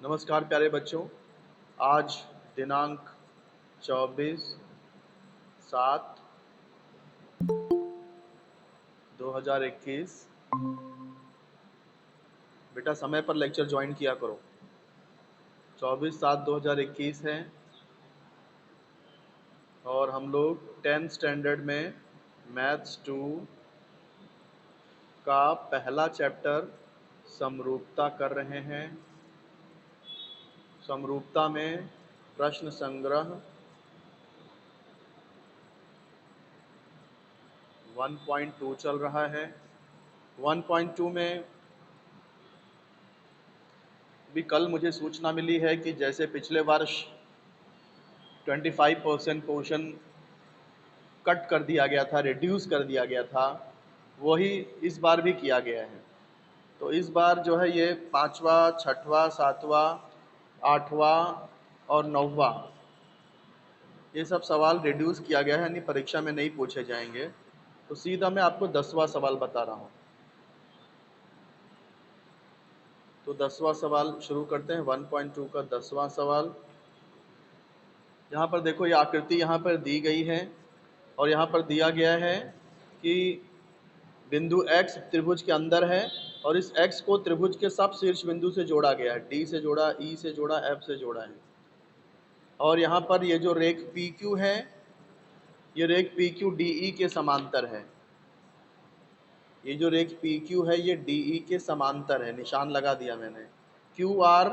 नमस्कार प्यारे बच्चों। आज दिनांक 24/7/2021। बेटा समय पर लेक्चर ज्वाइन किया करो। 24/7/2021 है और हम लोग 10th स्टैंडर्ड में मैथ्स 2 का पहला चैप्टर समरूपता कर रहे हैं। समरूपता में प्रश्न संग्रह 1.2 चल रहा है। 1.2 में भी कल मुझे सूचना मिली है कि जैसे पिछले वर्ष 25% पोर्शन कट कर दिया गया था, रिड्यूस कर दिया गया था, वही इस बार भी किया गया है। तो इस बार जो है ये 5वां, 6वां, 7वां, 8वां और 9वां ये सब सवाल रिड्यूस किया गया है, यानी परीक्षा में नहीं पूछे जाएंगे। तो सीधा मैं आपको 10वां सवाल बता रहा हूँ। तो 10वां सवाल शुरू करते हैं। 1.2 का 10वां सवाल। यहाँ पर देखो, ये आकृति यहाँ पर दी गई है और यहाँ पर दिया गया है कि बिंदु x त्रिभुज के अंदर है और इस x को त्रिभुज के सब शीर्ष बिंदु से जोड़ा गया है। D से जोड़ा, E से जोड़ा, F से जोड़ा है। और यहाँ पर ये जो रेख PQ है, ये रेख PQ DE के समांतर है। ये जो रेख PQ है ये DE के समांतर है, निशान लगा दिया मैंने। QR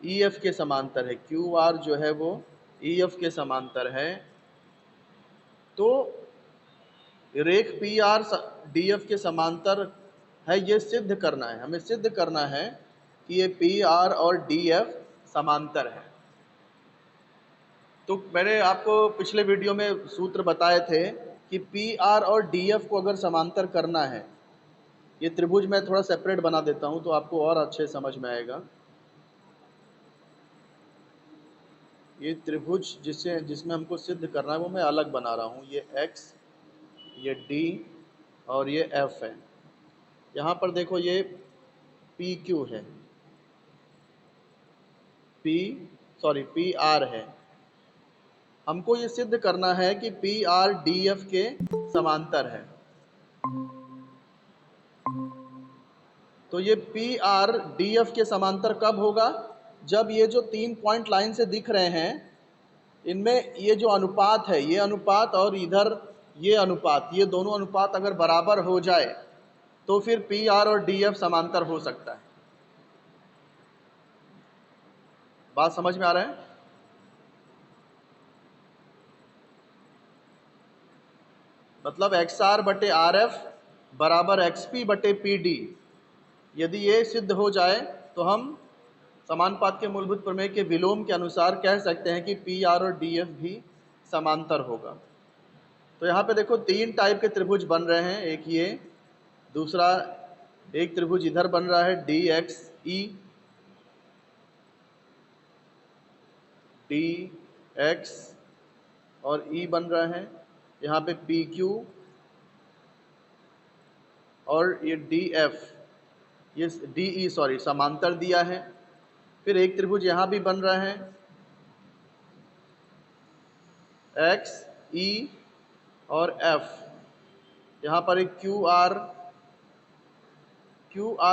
EF के समांतर है। QR जो है वो EF के समांतर है। तो रेख PR DF के समांतर है, ये सिद्ध करना है। हमें सिद्ध करना है कि ये PR और DF समांतर है। तो मैंने आपको पिछले वीडियो में सूत्र बताए थे कि PR और DF को अगर समांतर करना है, ये त्रिभुज मैं थोड़ा सेपरेट बना देता हूं तो आपको और अच्छे समझ में आएगा। ये त्रिभुज जिसमें हमको सिद्ध करना है वो मैं अलग बना रहा हूँ। ये X, ये D और ये F है। यहाँ पर देखो ये PQ है, PR है। हमको ये सिद्ध करना है कि PR DF के समांतर है। तो ये PR DF के समांतर कब होगा? जब ये जो 3 पॉइंट लाइन से दिख रहे हैं, इनमें ये जो अनुपात है, ये अनुपात और इधर ये अनुपात, ये दोनों अनुपात अगर बराबर हो जाए तो फिर PR और DF समांतर हो सकता है। बात समझ में आ रहा है? मतलब XR बटे RF बराबर XP बटे PD। यदि ये सिद्ध हो जाए तो हम समानुपात के मूलभूत प्रमेय के विलोम के अनुसार कह सकते हैं कि PR और DF भी समांतर होगा। तो यहाँ पे देखो 3 टाइप के त्रिभुज बन रहे हैं। एक ये, दूसरा एक त्रिभुज इधर बन रहा है DXE, DX और E बन रहा है। यहाँ पे PQ और ये DF, ये DE समांतर दिया है। फिर एक त्रिभुज यहाँ भी बन रहा है X, E और F। यहाँ पर एक QR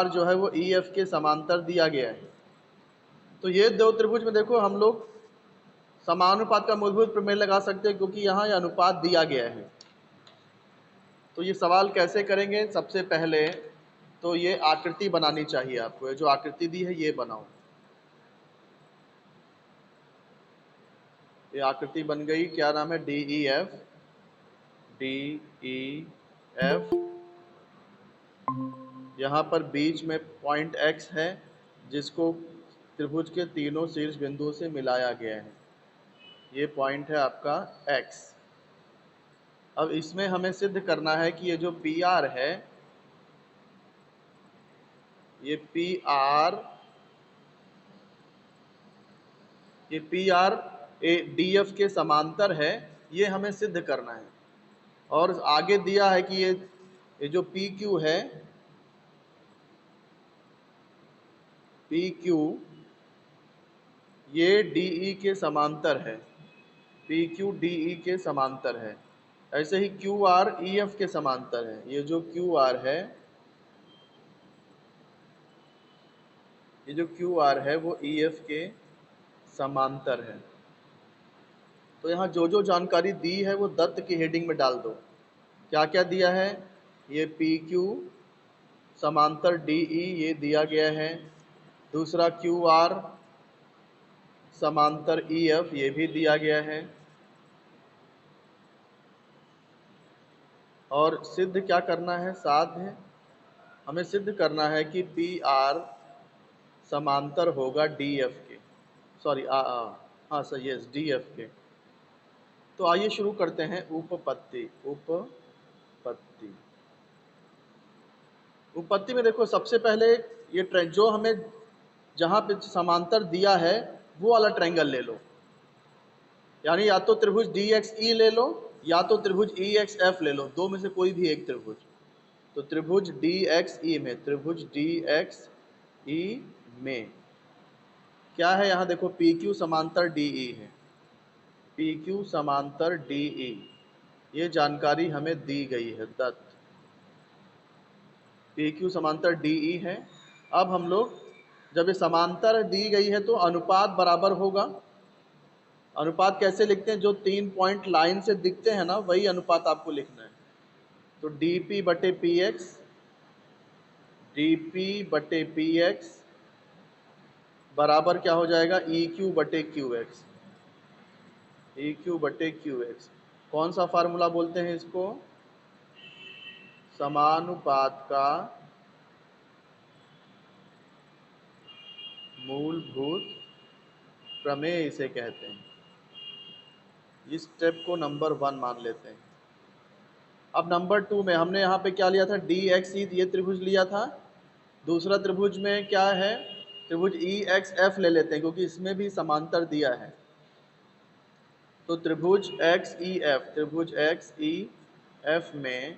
जो है वो EF के समांतर दिया गया है। तो ये दो त्रिभुज में देखो हम लोग समानुपात का मूलभूत प्रमेय लगा सकते हैं, क्योंकि यहाँ ये अनुपात दिया गया है। तो ये सवाल कैसे करेंगे? सबसे पहले तो ये आकृति बनानी चाहिए आपको। ये जो आकृति दी है ये बनाओ। ये आकृति बन गई। क्या नाम है? DEF। यहाँ पर बीच में पॉइंट X है जिसको त्रिभुज के तीनों शीर्ष बिंदुओं से मिलाया गया है। ये पॉइंट है आपका X। अब इसमें हमें सिद्ध करना है कि ये जो PR है, ये PR DF के समांतर है। ये हमें सिद्ध करना है। और आगे दिया है कि ये जो PQ है, PQ ये DE के समांतर है, PQ DE के समांतर है। ऐसे ही QR EF के समांतर है। ये जो QR है, ये जो QR है वो EF के समांतर है। तो यहाँ जो जो जानकारी दी है वो दत्त की हेडिंग में डाल दो। क्या क्या दिया है? ये PQ समांतर DE ये दिया गया है। दूसरा QR समांतर EF ये भी दिया गया है। और सिद्ध क्या करना है? साध्य हमें सिद्ध करना है कि PR समांतर होगा DF के, सॉरी हाँ सर, यस, DF के। तो आइए शुरू करते हैं। उपपत्ति उपपत्ति में देखो, सबसे पहले ये जो हमें जहाँ पे समांतर दिया है वो वाला ट्रायंगल ले लो। यानी या तो त्रिभुज DXE ले लो या तो त्रिभुज EXF ले लो, दो में से कोई भी एक त्रिभुज। तो त्रिभुज DXE में क्या है? यहाँ देखो PQ समांतर DE है, PQ समांतर DE, ये जानकारी हमें दी गई है दत्त। PQ समांतर DE है। अब हम लोग जब ये समांतर दी गई है तो अनुपात बराबर होगा। अनुपात कैसे लिखते हैं? जो 3 पॉइंट लाइन से दिखते हैं ना, वही अनुपात आपको लिखना है। तो dP/px बराबर क्या हो जाएगा? EQ/QX। कौन सा फार्मूला बोलते हैं इसको? समानुपात का मूलभूत प्रमेय इसे कहते हैं। इस स्टेप को नंबर 1 मान लेते हैं। अब नंबर 2 में हमने यहाँ पे क्या लिया था? DXE ये त्रिभुज लिया था। दूसरा त्रिभुज में क्या है? त्रिभुज EXF ले लेते हैं क्योंकि इसमें भी समांतर दिया है। तो त्रिभुज XEF में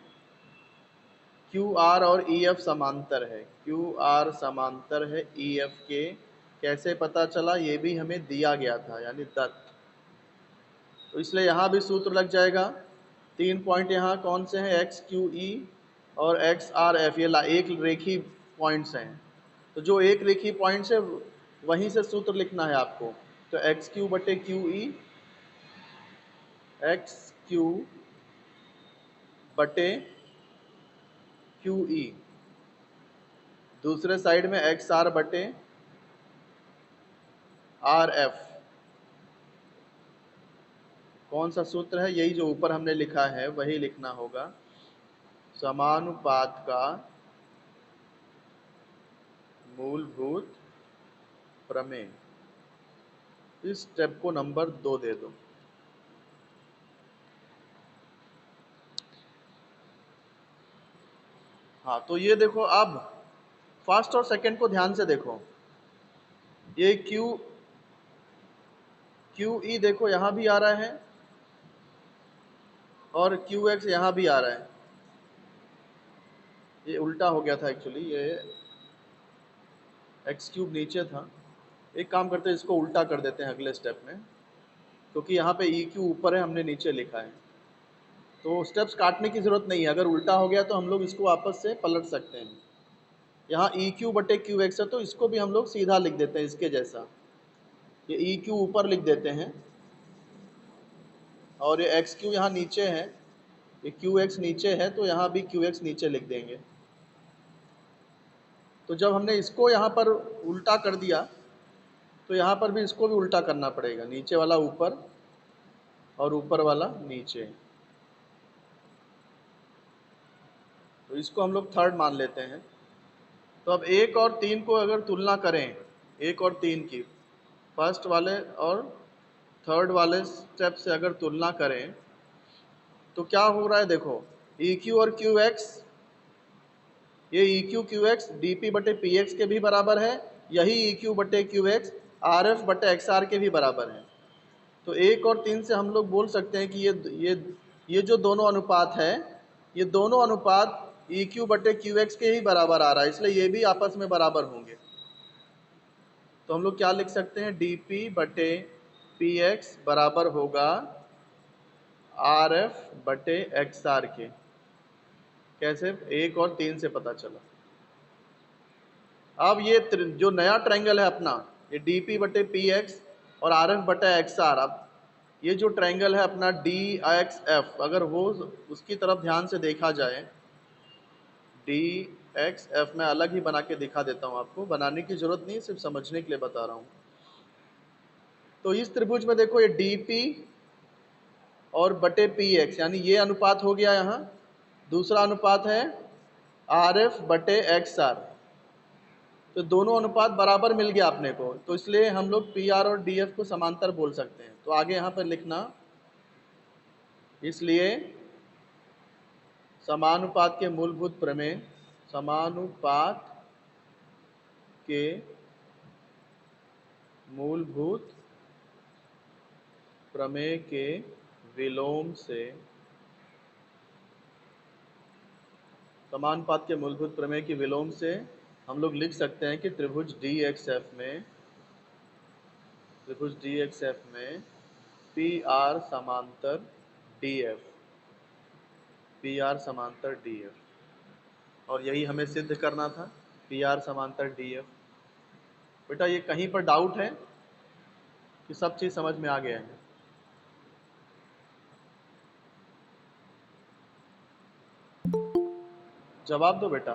QR और EF समांतर है। QR समांतर है EF के। कैसे पता चला? ये भी हमें दिया गया था, यानी दत्त। तो इसलिए यहाँ भी सूत्र लग जाएगा। 3 पॉइंट यहाँ कौन से हैं? XQE और XRF, ये एक रेखी पॉइंट्स हैं। तो जो एक रेखी पॉइंट्स है वहीं से सूत्र लिखना है आपको। तो XQ/QE, XQ/QE, दूसरे साइड में XR/RF। कौन सा सूत्र है? यही जो ऊपर हमने लिखा है वही लिखना होगा। समानुपात का मूलभूत प्रमेय। इस स्टेप को नंबर 2 दे दो। हाँ, तो ये देखो, अब फर्स्ट और सेकंड को ध्यान से देखो। ये QE देखो यहाँ भी आ रहा है और QX यहाँ भी आ रहा है। ये उल्टा हो गया था एक्चुअली, ये x³ नीचे था। एक काम करते हैं, इसको उल्टा कर देते हैं अगले स्टेप में, क्योंकि यहाँ पे EQ ऊपर है, हमने नीचे लिखा है। तो स्टेप्स काटने की ज़रूरत नहीं है। अगर उल्टा हो गया तो हम लोग इसको वापस से पलट सकते हैं। यहाँ EQ/QX है तो इसको भी हम लोग सीधा लिख देते हैं इसके जैसा। ये EQ ऊपर लिख देते हैं और ये XQ यहाँ नीचे है, ये QX नीचे है, तो यहाँ भी QX नीचे लिख देंगे। तो जब हमने इसको यहाँ पर उल्टा कर दिया तो यहाँ पर भी इसको भी उल्टा करना पड़ेगा। नीचे वाला ऊपर और ऊपर वाला नीचे। तो इसको हम लोग थर्ड मान लेते हैं। तो अब 1 और 3 को अगर तुलना करें, 1 और 3 की, फर्स्ट वाले और थर्ड वाले स्टेप से अगर तुलना करें तो क्या हो रहा है? देखो, EQ और QX, ये EQ/QX dP/px के भी बराबर है, यही EQ/QX RF/XR के भी बराबर है। तो 1 और 3 से हम लोग बोल सकते हैं कि ये जो दोनों अनुपात है, ये दोनों अनुपात EQ/QX के ही बराबर आ रहा है, इसलिए ये भी आपस में बराबर होंगे। तो हम लोग क्या लिख सकते हैं, डी पी बटे पी एक्स बराबर होगा आर एफ बटे एक्स आर के। कैसे, 1 और 3 से पता चला। अब ये जो नया ट्रायंगल है अपना, ये डी पी बटे पी एक्स और आर एफ बटे एक्स आर, अब ये जो ट्रायंगल है अपना डी एक्स एफ, अगर वो उसकी तरफ ध्यान से देखा जाए, डी एक्स एफ मैं अलग ही बना के दिखा देता हूँ आपको, बनाने की जरूरत नहीं, सिर्फ समझने के लिए बता रहा हूँ। तो इस त्रिभुज में देखो ये डी पी और बटे पी एक्स, यानी ये अनुपात हो गया यहाँ। दूसरा अनुपात है आर एफ बटे एक्स आर, तो दोनों अनुपात बराबर मिल गया अपने को, तो इसलिए हम लोग पी आर और डी एफ को समांतर बोल सकते हैं। तो आगे यहाँ पर लिखना, इसलिए समानुपात के मूलभूत प्रमेय, समानुपात के मूलभूत प्रमेय के विलोम से, समानुपात के मूलभूत प्रमेय के विलोम से हम लोग लिख सकते हैं कि त्रिभुज डी एक्स एफ में, त्रिभुज डी एक्स एफ में पी आर समांतर डी एफ, पी आर समांतर डी एफ, और यही हमें सिद्ध करना था, पी आर समांतर डी एफ। बेटा ये कहीं पर डाउट है कि सब चीज़ समझ में आ गया है? जवाब दो बेटा।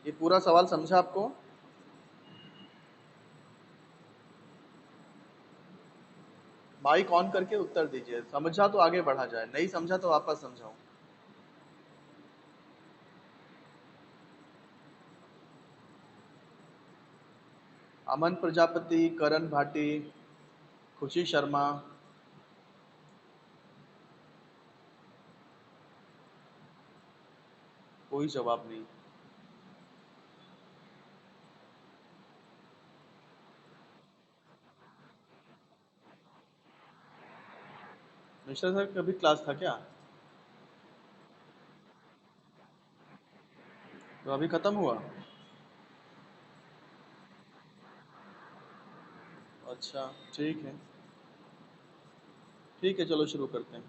ये पूरा सवाल समझा आपको? माइक ऑन करके उत्तर दीजिए। समझा तो आगे बढ़ा जाए, नहीं समझा तो वापस समझाऊं। अमन प्रजापति, करण भाटी, खुशी शर्मा, कोई जवाब नहीं। मिश्रा सर कभी क्लास था क्या? तो अभी खत्म हुआ? अच्छा ठीक है, ठीक है, चलो शुरू करते हैं।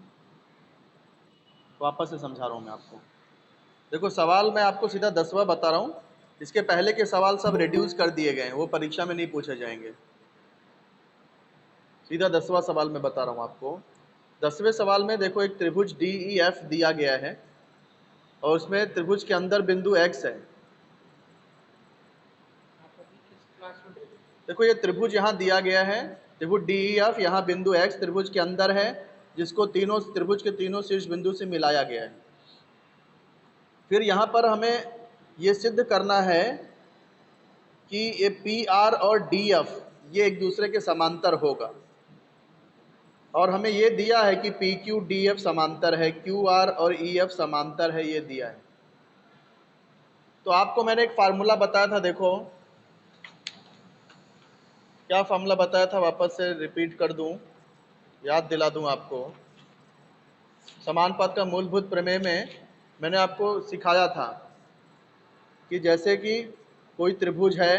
वापस से समझा रहा हूँ मैं आपको। देखो सवाल मैं आपको सीधा 10वां बता रहा हूँ, इसके पहले के सवाल सब रिड्यूस कर दिए गए हैं, वो परीक्षा में नहीं पूछे जाएंगे। सीधा 10वां सवाल मैं बता रहा हूँ आपको। 10वें सवाल में देखो एक त्रिभुज डी ई एफ दिया गया है और उसमें त्रिभुज के अंदर बिंदु एक्स है। देखो ये त्रिभुज यहाँ दिया गया है, त्रिभुज डी ई एफ, यहाँ बिंदु एक्स त्रिभुज के अंदर है, जिसको तीनों त्रिभुज के तीनों शीर्ष बिंदु से मिलाया गया है। फिर यहाँ पर हमें ये सिद्ध करना है कि ये पी आर और डी एफ ये एक दूसरे के समांतर होगा, और हमें ये दिया है कि पी क्यू डी एफ समांतर है, क्यू आर और ई एफ समांतर है, ये दिया है। तो आपको मैंने एक फार्मूला बताया था, देखो क्या फार्मूला बताया था, वापस से रिपीट कर दूं, याद दिला दूं आपको। समानुपात का मूलभूत प्रमेय में मैंने आपको सिखाया था कि जैसे कि कोई त्रिभुज है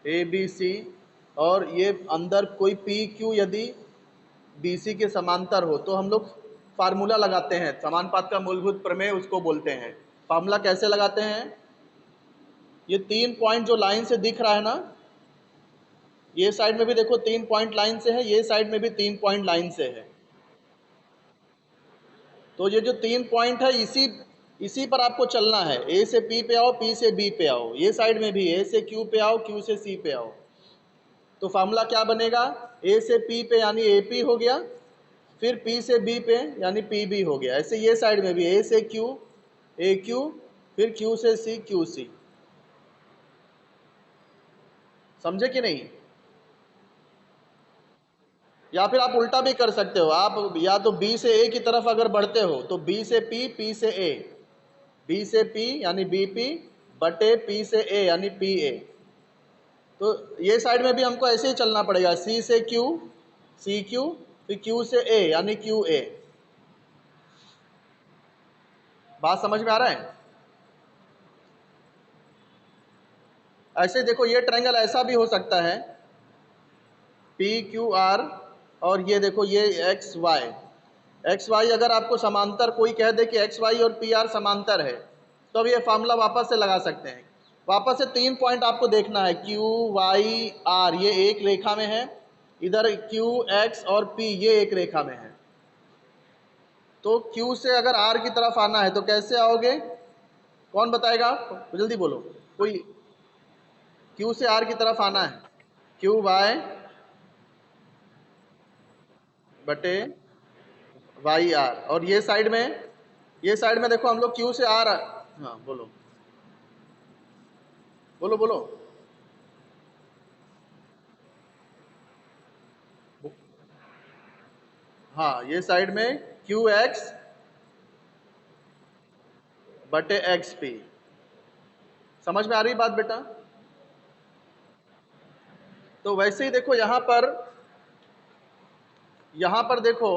ए बी सी, और ये अंदर कोई पी क्यू यदि बी सी के समांतर हो, तो हम लोग फार्मूला लगाते हैं, समानुपात का मूलभूत प्रमेय उसको बोलते हैं। फार्मूला कैसे लगाते हैं, ये 3 पॉइंट जो लाइन से दिख रहा है ना, ये साइड में भी देखो 3 पॉइंट लाइन से है, ये साइड में भी 3 पॉइंट लाइन से है। तो ये जो 3 पॉइंट है, इसी पर आपको चलना है। ए से पी पे आओ, पी से बी पे आओ, ये साइड में भी ए से क्यू पे आओ, क्यू से सी पे आओ। तो फार्मूला क्या बनेगा, ए से पी पे यानी ए पी हो गया, फिर पी से बी पे यानी पी बी हो गया। ऐसे ये साइड में भी ए से क्यू, ए क्यू, फिर क्यू से सी, क्यू सी। समझे कि नहीं? या फिर आप उल्टा भी कर सकते हो, आप या तो बी से ए की तरफ अगर बढ़ते हो तो बी से पी, पी से ए, बी से पी यानी बी पी बटे पी से ए यानी पी ए। तो ये साइड में भी हमको ऐसे ही चलना पड़ेगा, सी से क्यू, सी क्यू, फिर क्यू से ए यानी क्यू ए। बात समझ में आ रहा है? ऐसे देखो ये ट्रायंगल ऐसा भी हो सकता है पी क्यू आर, और ये देखो ये एक्स वाई। एक्स वाई अगर आपको समांतर कोई कह दे कि एक्स वाई और पी आर समांतर है, तो अब ये फार्मूला वापस से लगा सकते हैं। वापस से 3 पॉइंट आपको देखना है, क्यू वाई आर ये एक रेखा में है, इधर क्यू एक्स और पी ये एक रेखा में है। तो क्यू से अगर आर की तरफ आना है तो कैसे आओगे, कौन बताएगा तो जल्दी बोलो कोई। क्यू से आर की तरफ आना है, क्यू वाई बटे वाई आर, और ये साइड में, ये साइड में देखो हम लोग क्यू से आर, हाँ बोलो बोलो बोलो। हाँ ये साइड में क्यू एक्स बटे एक्स पी। समझ में आ रही बात बेटा? तो वैसे ही देखो यहाँ पर देखो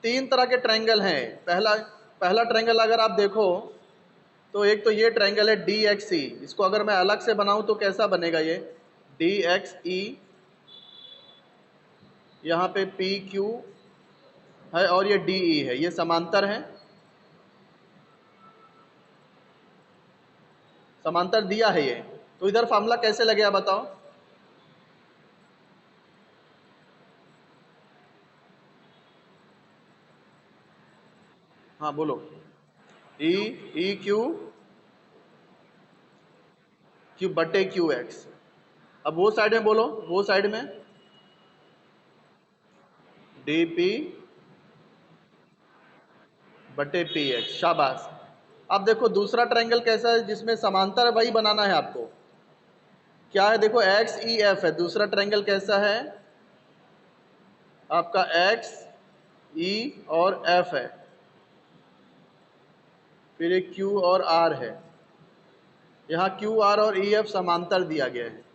3 तरह के ट्रायंगल हैं। पहला पहला ट्रायंगल अगर आप देखो तो एक तो ये ट्रायंगल है डी एक्स ई। इसको अगर मैं अलग से बनाऊं तो कैसा बनेगा, ये डी एक्स ई, यहाँ पे पी क्यू है और ये डी ई है, ये समांतर है। समांतर दिया है ये, तो इधर फार्मूला कैसे लगेगा बताओ? हाँ बोलो। ई ई क्यू क्यू बटे क्यू एक्स। अब वो साइड में बोलो, वो साइड में डी पी बटे पी एक्स। शाबाश। अब देखो दूसरा ट्रायंगल कैसा है जिसमें समांतर वही बनाना है आपको। क्या है देखो एक्स ई एफ है, दूसरा ट्रायंगल कैसा है आपका, एक्स ई और एफ है, फिर एक क्यू और आर है। यहाँ क्यू आर और ई एफ समांतर दिया गया है।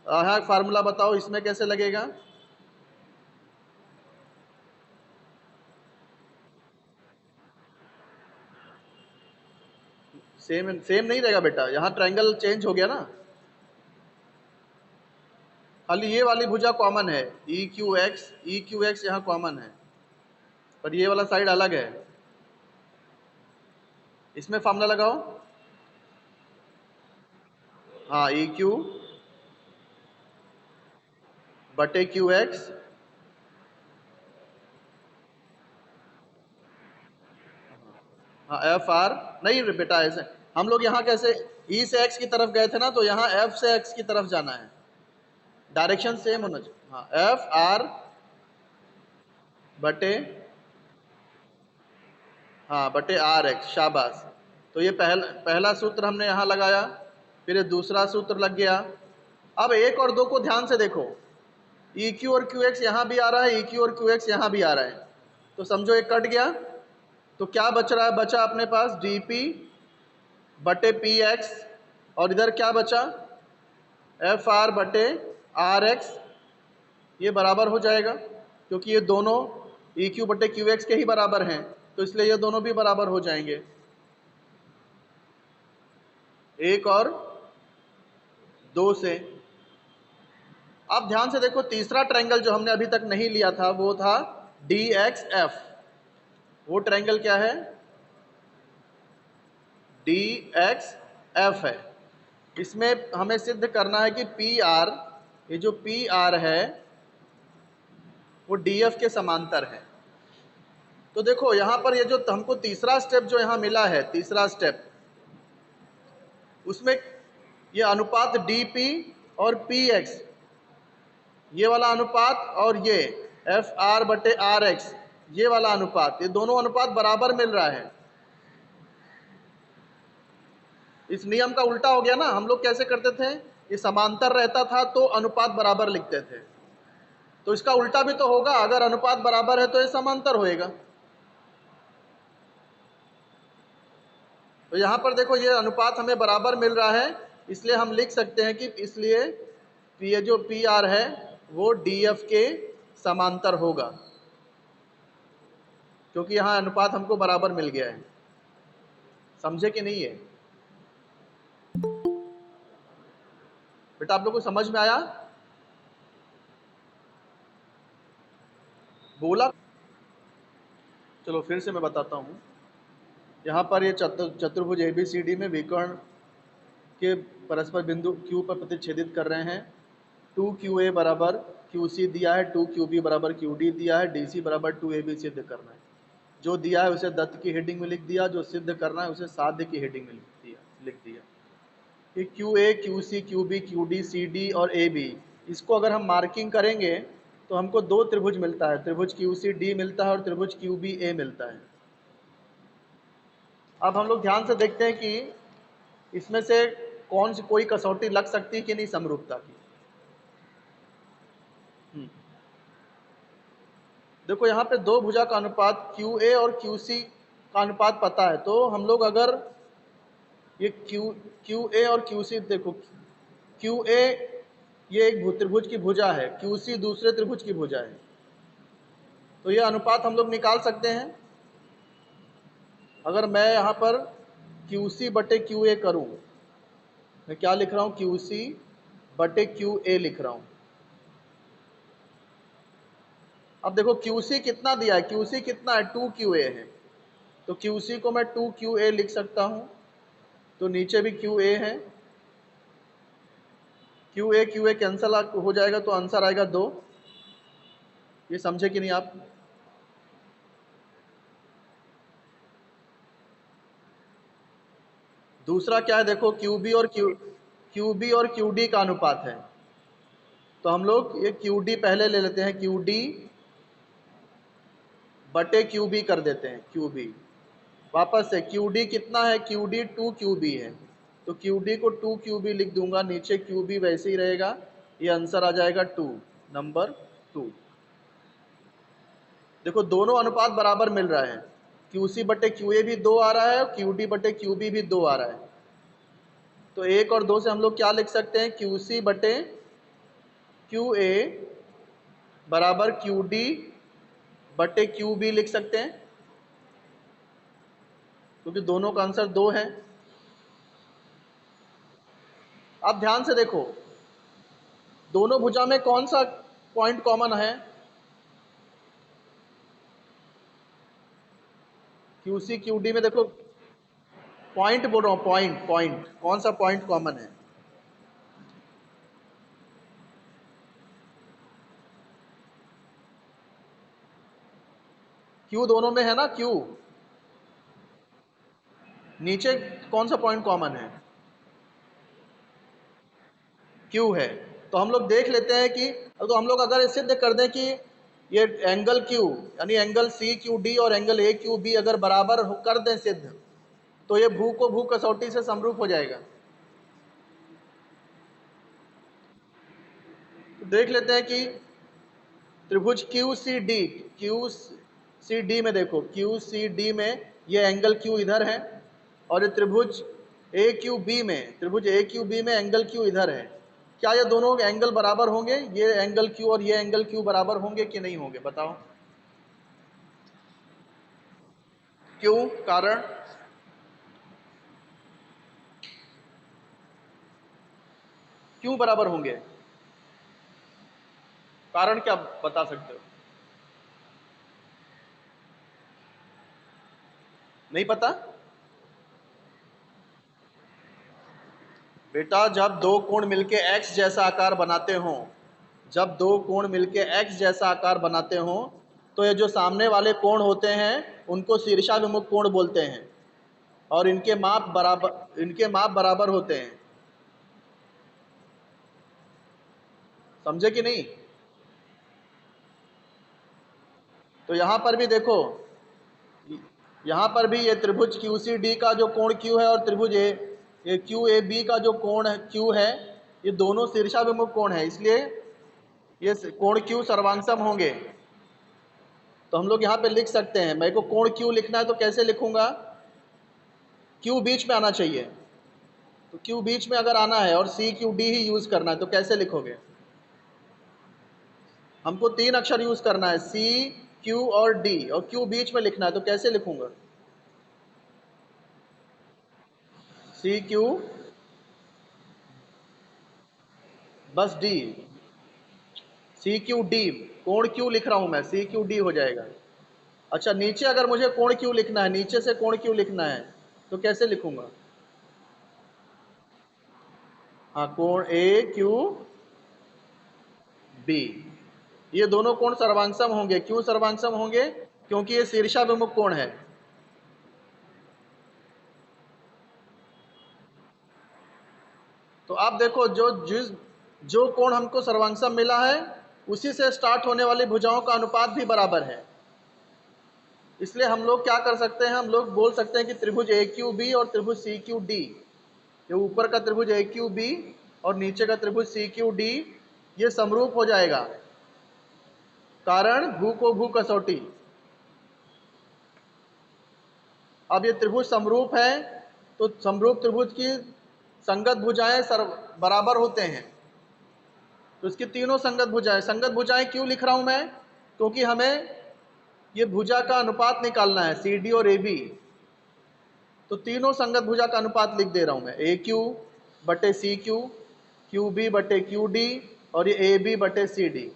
यहाँ फार्मूला बताओ इसमें कैसे लगेगा? सेम सेम नहीं रहेगा बेटा, यहाँ ट्रायंगल चेंज हो गया ना। खाली ये वाली भुजा कॉमन है, ई क्यू एक्स यहाँ कॉमन है, पर ये वाला साइड अलग है। इसमें फार्मूला लगाओ। हाँ ई क्यू बटे क्यू एक्स, हाँ एफ आर। नहीं रे बेटा ऐसे, हम लोग यहाँ कैसे ई से एक्स की तरफ गए थे ना, तो यहाँ एफ से एक्स की तरफ जाना है, डायरेक्शन सेम होना चाहिए। हाँ एफ आर बटे, हाँ बटे आर एक्स। शाबाश। तो ये पहला सूत्र हमने यहाँ लगाया, फिर ये दूसरा सूत्र लग गया। अब एक और दो को ध्यान से देखो, ई क्यू और क्यू एक्स यहाँ भी आ रहा है, ई क्यू और क्यू एक्स यहाँ भी आ रहा है, तो समझो एक कट गया। तो क्या बच रहा है, बचा अपने पास डी पी बटे पी एक्स, और इधर क्या बचा एफ आर बटे आर एक्स। ये बराबर हो जाएगा क्योंकि ये दोनों ई क्यू बटे क्यू एक्स के ही बराबर हैं, तो इसलिए ये दोनों भी बराबर हो जाएंगे। एक और दो से। अब ध्यान से देखो तीसरा ट्रायंगल जो हमने अभी तक नहीं लिया था वो था डी एक्स एफ। वो ट्रायंगल क्या है, डी एक्स एफ है। इसमें हमें सिद्ध करना है कि पी आर, ये जो पी आर है वो डी एफ के समांतर है। तो देखो यहाँ पर ये जो हमको तीसरा स्टेप जो यहाँ मिला है, तीसरा स्टेप, उसमें ये अनुपात डी पी और पी एक्स, ये वाला अनुपात, और ये एफ आर बटे आर एक्स ये वाला अनुपात, ये दोनों अनुपात बराबर मिल रहा है। इस नियम का उल्टा हो गया ना। हम लोग कैसे करते थे, ये समांतर रहता था तो अनुपात बराबर लिखते थे, तो इसका उल्टा भी तो होगा, अगर अनुपात बराबर है तो ये समांतर होएगा। तो यहाँ पर देखो ये अनुपात हमें बराबर मिल रहा है, इसलिए हम लिख सकते हैं कि इसलिए ये जो पी आर है वो डी एफ के समांतर होगा, क्योंकि यहाँ अनुपात हमको बराबर मिल गया है। समझे कि नहीं है? बेटा आप लोग को समझ में आया? बोला? चलो फिर से मैं बताता हूँ। यहाँ पर ये चतुर्भुज ABCD में विकर्ण के परस्पर बिंदु Q पर प्रतिच्छेदित कर रहे हैं। 2QA बराबर QC दिया है, 2QB बराबर QD दिया है, DC बराबर 2AB सिद्ध करना है। जो दिया है उसे दत्त की हेडिंग में लिख दिया, जो सिद्ध करना है उसे साध्य की हेडिंग में लिख दिया कि QA, QC, QB, QD, CD और AB, इसको अगर हम मार्किंग करेंगे तो हमको दो त्रिभुज मिलता है, त्रिभुज QCD मिलता है और त्रिभुज QBA मिलता है। अब हम लोग ध्यान से देखते हैं कि इसमें से कौन सी कोई कसौटी लग सकती है कि नहीं समरूपता की। देखो यहाँ पे दो भुजा का अनुपात QA और QC का अनुपात पता है, तो हम लोग अगर ये QA और QC देखो, QA ये एक त्रिभुज की भुजा है, QC दूसरे त्रिभुज की भुजा है, तो ये अनुपात हम लोग निकाल सकते हैं। अगर मैं यहाँ पर QC बटे QA करूँ, मैं क्या लिख रहा हूँ, QC बटे QA लिख रहा हूँ। अब देखो QC कितना दिया है, QC कितना है, 2QA है, तो QC को मैं 2QA लिख सकता हूँ, तो नीचे भी QA है, QA कैंसल हो जाएगा तो आंसर आएगा 2। ये समझे कि नहीं आप? दूसरा क्या है, देखो QB और QD का अनुपात है, तो हम लोग ये QD पहले ले लेते हैं, QD बटे QB कर देते हैं, QB वापस से QD कितना है, QD 2QB है, तो QD को 2QB लिख दूंगा, नीचे QB वैसे ही रहेगा, ये आंसर आ जाएगा 2, नंबर 2। देखो दोनों अनुपात बराबर मिल रहा है, QC बटे QA भी 2 आ रहा है और QD बटे QB भी 2 आ रहा है, तो 1 और 2 से हम लोग क्या लिख सकते हैं, QC बटे QA बराबर QD बटे QB लिख सकते हैं, क्योंकि दोनों का आंसर 2 है। अब ध्यान से देखो, दोनों भुजा में कौन सा पॉइंट कॉमन है, QC QD में देखो, पॉइंट बोल रहा हूँ, पॉइंट कौन सा पॉइंट कॉमन है, Q दोनों में है ना, Q नीचे कौन सा पॉइंट कॉमन है, Q है, तो हम लोग देख लेते हैं कि तो हम लोग अगर सिद्ध कर दें कि ये एंगल Q यानी एंगल CQD और एंगल AQB अगर बराबर कर दें सिद्ध, तो ये भू को भू कसौटी से समरूप हो जाएगा। तो देख लेते हैं कि त्रिभुज QCD में देखो, QCD में ये एंगल Q इधर है और ये त्रिभुज AQB में एंगल Q इधर है। क्या ये दोनों एंगल बराबर होंगे, ये एंगल Q और ये एंगल Q बराबर होंगे कि नहीं होंगे, बताओ? क्यों? कारण? क्यों बराबर होंगे, कारण क्या बता सकते हो? नहीं पता? बेटा जब दो कोण मिलके x जैसा आकार बनाते हो, जब दो कोण मिलके x जैसा आकार बनाते हो, तो ये जो सामने वाले कोण होते हैं उनको शीर्षाभिमुख कोण बोलते हैं और इनके माप बराबर होते हैं। समझे कि नहीं? तो यहां पर भी देखो, यहां पर भी ये त्रिभुज QCD का जो कोण Q है और त्रिभुज ये QAB का जो कोण Q है, ये दोनों शीर्षाभिमुख कोण है, इसलिए ये कोण Q सर्वांगसम होंगे। तो हम लोग यहाँ पे लिख सकते हैं, मेरे को कोण Q लिखना है तो कैसे लिखूंगा, Q बीच में आना चाहिए, तो Q बीच में अगर आना है और CQD ही यूज करना है तो कैसे लिखोगे? हमको 3 अक्षर यूज करना है, C Q और D, और Q बीच में लिखना है तो कैसे लिखूंगा? CQ बस डी, सी क्यू डी, कोण क्यों लिख रहा हूं मैं, सी क्यू डी हो जाएगा। अच्छा नीचे अगर मुझे कोण क्यों लिखना है, नीचे से कोण क्यों लिखना है तो कैसे लिखूंगा? हाँ, कोण ए क्यू बी, ये दोनों कोण सर्वांगसम होंगे। क्यों सर्वांगसम होंगे? क्योंकि ये शीर्षाभिमुख कोण है। तो आप देखो जो कोण हमको सर्वांगसम मिला है उसी से स्टार्ट होने वाली भुजाओं का अनुपात भी बराबर है। इसलिए हम लोग क्या कर सकते हैं, हम लोग बोल सकते हैं कि त्रिभुज ए क्यू बी और त्रिभुज सी क्यू डी, ये ऊपर का त्रिभुज ए क्यू बी और नीचे का त्रिभुज सी क्यू डी, ये समरूप हो जाएगा। कारण भू को भू कसौटी। अब ये त्रिभुज समरूप है तो समरूप त्रिभुज की संगत भुजाएं बराबर होते हैं। तो इसकी तीनों संगत भुजाएं क्यों लिख रहा हूं मैं? क्योंकि हमें ये भुजा का अनुपात निकालना है, सी डी और ए बी। तो तीनों संगत भुजा का अनुपात लिख दे रहा हूं मैं, ए क्यू बटे सी क्यू, क्यू बी बटे क्यू डी और ये ए बी बटे सी डी।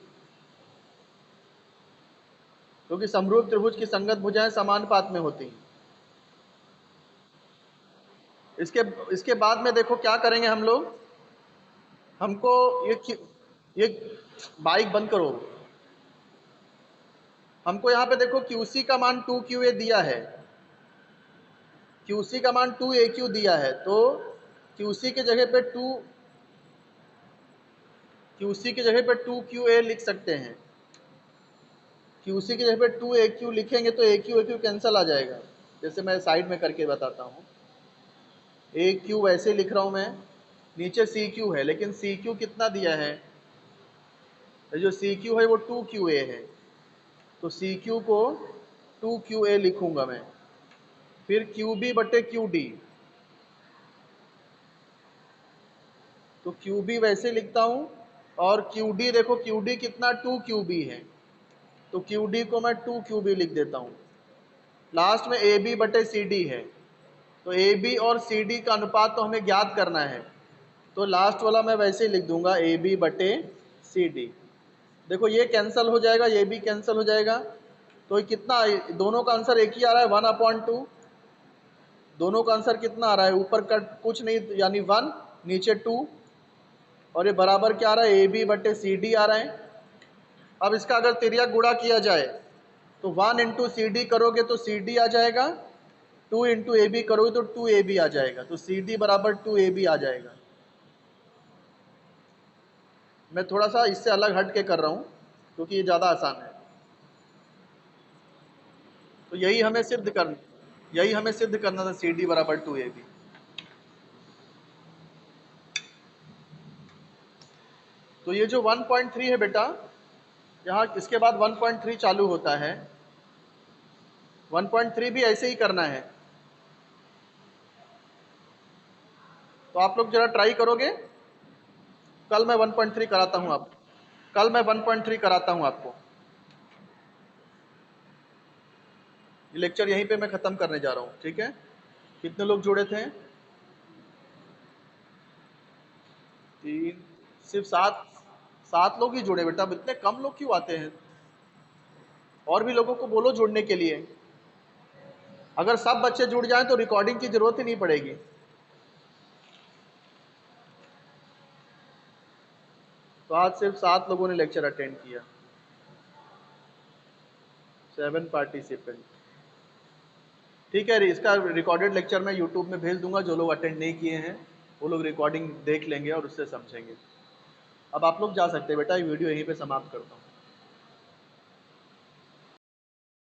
क्योंकि समरूप त्रिभुज की संगत भुजाएं समानुपात में होती हैं। इसके बाद में देखो क्या करेंगे हम लोग, हमको ये बाइक बंद करो। हमको यहाँ पे देखो QC का मान 2QA दिया है, QC का मान 2AQ दिया है, तो QC के जगह पे 2QA लिख सकते हैं। QC की जगह पे 2AQ लिखेंगे तो AQ कैंसिल आ जाएगा। जैसे मैं साइड में करके बताता हूँ, AQ वैसे लिख रहा हूँ मैं, नीचे CQ है, लेकिन CQ कितना दिया है, जो CQ है वो 2QA है, तो CQ को 2QA लिखूंगा मैं। फिर QB बटे QD, तो QB वैसे लिखता हूं, और QD देखो QD कितना 2QB है, तो QD को मैं 2QB लिख देता हूं। लास्ट में AB बटे CD है, तो AB और CD का अनुपात तो हमें ज्ञात करना है, तो लास्ट वाला मैं वैसे लिख दूंगा AB बटे CD। देखो ये कैंसिल हो जाएगा, ये भी कैंसिल हो जाएगा, तो कितना, दोनों का आंसर एक ही आ रहा है, 1/2। दोनों का आंसर कितना आ रहा है, ऊपर का कुछ नहीं यानी 1, नीचे 2, और ये बराबर क्या आ रहा है, AB बटे CD आ रहा है। अब इसका अगर तिर्यक गुणा किया जाए तो 1 इंटू CD करोगे तो CD आ जाएगा, 2 इंटू AB करोगे तो 2AB आ जाएगा, तो CD बराबर 2AB आ जाएगा। मैं थोड़ा सा इससे अलग हट के कर रहा हूं क्योंकि ये ज़्यादा आसान है। तो यही हमें सिद्ध करना था, CD बराबर 2AB। तो ये जो 1.3 है बेटा, यहाँ इसके बाद 1.3 चालू होता है। 1.3 भी ऐसे ही करना है, तो आप लोग जरा ट्राई करोगे। कल मैं 1.3 कराता हूँ आपको, कल मैं 1.3 कराता हूँ आपको। ये लेक्चर यहीं पे मैं ख़त्म करने जा रहा हूँ, ठीक है। कितने लोग जुड़े थे? 3, सिर्फ 7 लोग ही जुड़े बेटा, अब इतने कम लोग क्यों आते हैं? और भी लोगों को बोलो जुड़ने के लिए। अगर सब बच्चे जुड़ जाएं तो रिकॉर्डिंग की जरूरत ही नहीं पड़ेगी। तो आज सिर्फ 7 लोगों ने लेक्चर अटेंड किया, 7 पार्टिसिपेंट। ठीक है, इसका रिकॉर्डेड लेक्चर मैं यूट्यूब में भेज दूंगा, जो लोग अटेंड नहीं किए हैं वो लोग रिकॉर्डिंग देख लेंगे और उससे समझेंगे। अब आप लोग जा सकते हैं बेटा, ये वीडियो यहीं पे समाप्त करता हूँ।